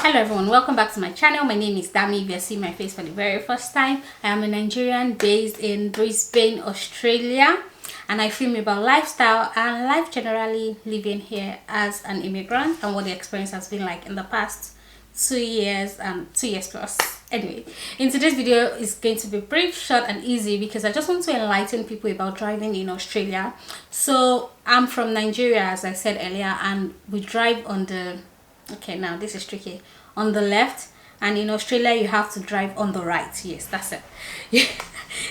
Hello everyone, welcome back to my channel. My name is Dami. If you're seeing my face for the very first time, I am a Nigerian based in Brisbane, Australia, and I film about lifestyle and life generally, living here as an immigrant and what the experience has been like in the past 2 years and 2 years plus. Anyway, in today's video is going to be brief, short and easy because I just want to enlighten people about driving in Australia. So I'm from Nigeria, as I said earlier, and we drive on the now this is tricky, on the left, and in Australia you have to drive on the right. Yes, that's it.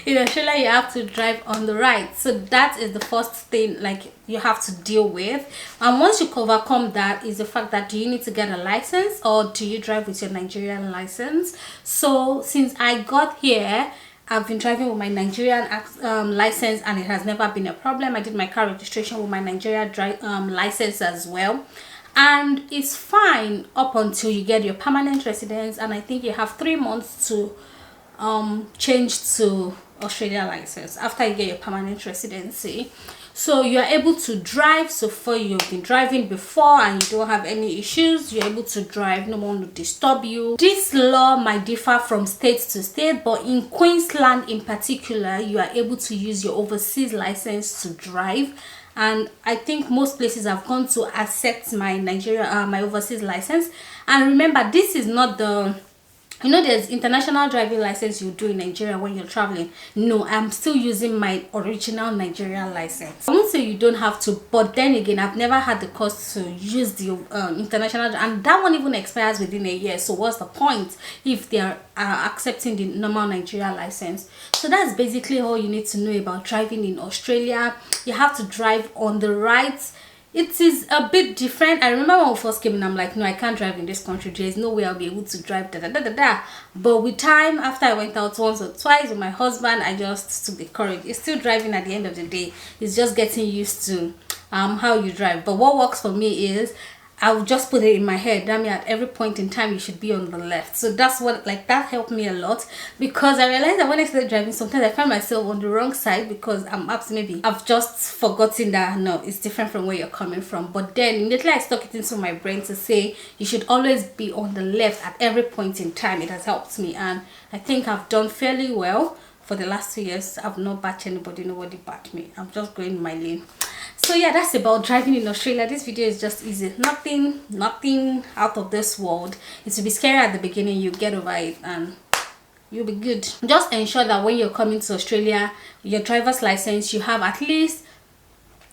In Australia you have to drive on the right, so that is the first thing like you have to deal with. And once you overcome that is the fact that do you need to get a license or do you drive with your Nigerian license? So since I got here, I've been driving with my Nigerian license and it has never been a problem. I did my car registration with my Nigerian license as well, and it's fine up until you get your permanent residence, and I think you have 3 months to change to Australia license after you get your permanent residency. So you're able to drive. So far you've been driving before and you don't have any issues, you're able to drive, no one will disturb you. This law might differ from state to state, but in Queensland in particular you are able to use your overseas license to drive, and I think most places have gone to accept my my overseas license. And remember, this is not the, you know, there's international driving license you do in Nigeria when you're traveling. No, I'm still using my original Nigerian license. I won't say you don't have to, but then again, I've never had the cost to use the international, and that one even expires within a year. So what's the point if they are accepting the normal Nigerian license? So that's basically all you need to know about driving in Australia. You have to drive on the right. It is a bit different. I remember when we first came in, I'm like, no, I can't drive in this country. There's no way I'll be able to drive But with time, after I went out once or twice with my husband, I just took the courage. It's still driving at the end of the day. It's just getting used to how you drive. But what works for me is I'll just put it in my head, damn, at every point in time you should be on the left. So that's what, like, that helped me a lot, because I realized that when I started driving, sometimes I find myself on the wrong side because maybe I've just forgotten that no, it's different from where you're coming from. But then immediately I stuck it into my brain to say you should always be on the left at every point in time. It has helped me, and I think I've done fairly well for the last 2 years. I've not batched anybody, nobody batched me. I'm just going my lane. So yeah, that's about driving in Australia. This video is just easy, nothing out of this world. It will be scary at the beginning, you get over it and you'll be good. Just ensure that when you're coming to Australia, your driver's license, you have at least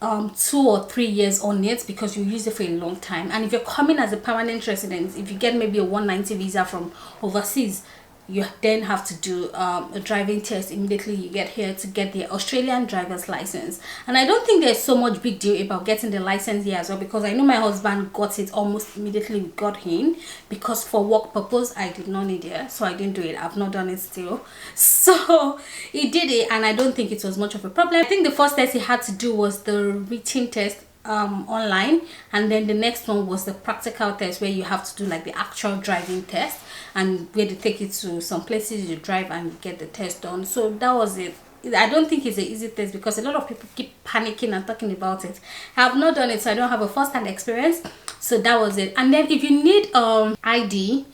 2 or 3 years on it, because you use it for a long time. And if you're coming as a permanent resident, if you get maybe a 190 visa from overseas, you then have to do a driving test immediately you get here to get the Australian driver's license. And I don't think there's so much big deal about getting the license here as well, because I know my husband got it almost immediately we got him, because for work purpose I did not need it, so I didn't do it. I've not done it still. So he did it and I don't think it was much of a problem. I think the first test he had to do was the written test online, and then the next one was the practical test where you have to do like the actual driving test, and where they take you to some places you drive and get the test done. So that was it. I don't think it's an easy test because a lot of people keep panicking and talking about it. I have not done it, so I don't have a first-hand experience. So that was it. And then if you need ID,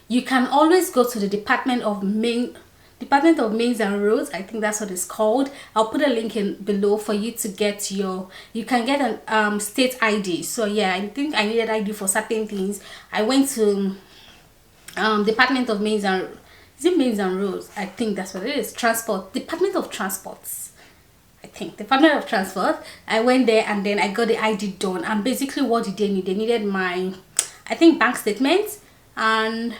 you can always go to the Department of Mines and Roads, I think that's what it's called. I'll put a link in below for you to get you can get an state ID. So yeah, I think I needed ID for certain things. I went to Department of Mines and Roads, I think that's what it is. Department of Transports, I think Department of Transport. I went there and then I got the ID done, and basically what did they need? They needed my, I think, bank statement and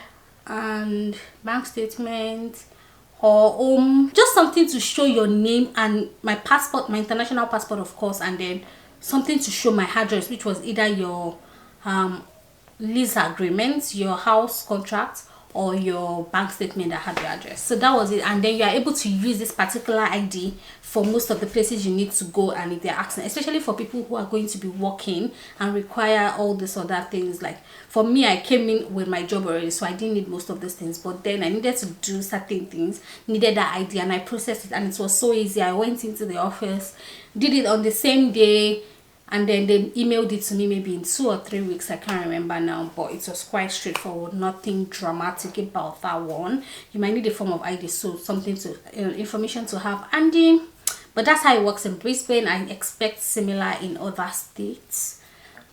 bank statement, or just something to show your name, and my passport, my international passport of course, and then something to show my address, which was either your lease agreement, your house contract, or your bank statement that had your address. So that was it. And then you are able to use this particular ID for most of the places you need to go, and if they're asking, especially for people who are going to be working and require all these other things. Like for me, I came in with my job already, so I didn't need most of these things, but then I needed to do certain things, needed that ID, and I processed it, and it was so easy. I went into the office, did it on the same day, and then they emailed it to me maybe in 2 or 3 weeks. I can't remember now, but it was quite straightforward, nothing dramatic about that one. You might need a form of ID, so something to information to have handy, but that's how it works in Brisbane. I expect similar in other states.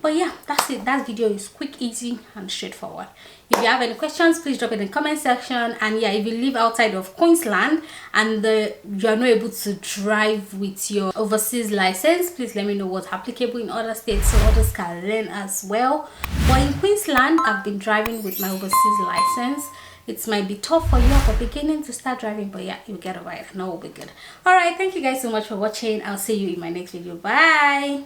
But yeah, that's it. That video is quick, easy, and straightforward. If you have any questions, please drop it in the comment section. And yeah, if you live outside of Queensland and you are not able to drive with your overseas license, please let me know what's applicable in other states so others can learn as well. But in Queensland, I've been driving with my overseas license. It might be tough for you at the beginning to start driving, but yeah, you'll get it right and all will be good. All right, thank you guys so much for watching. I'll see you in my next video. Bye.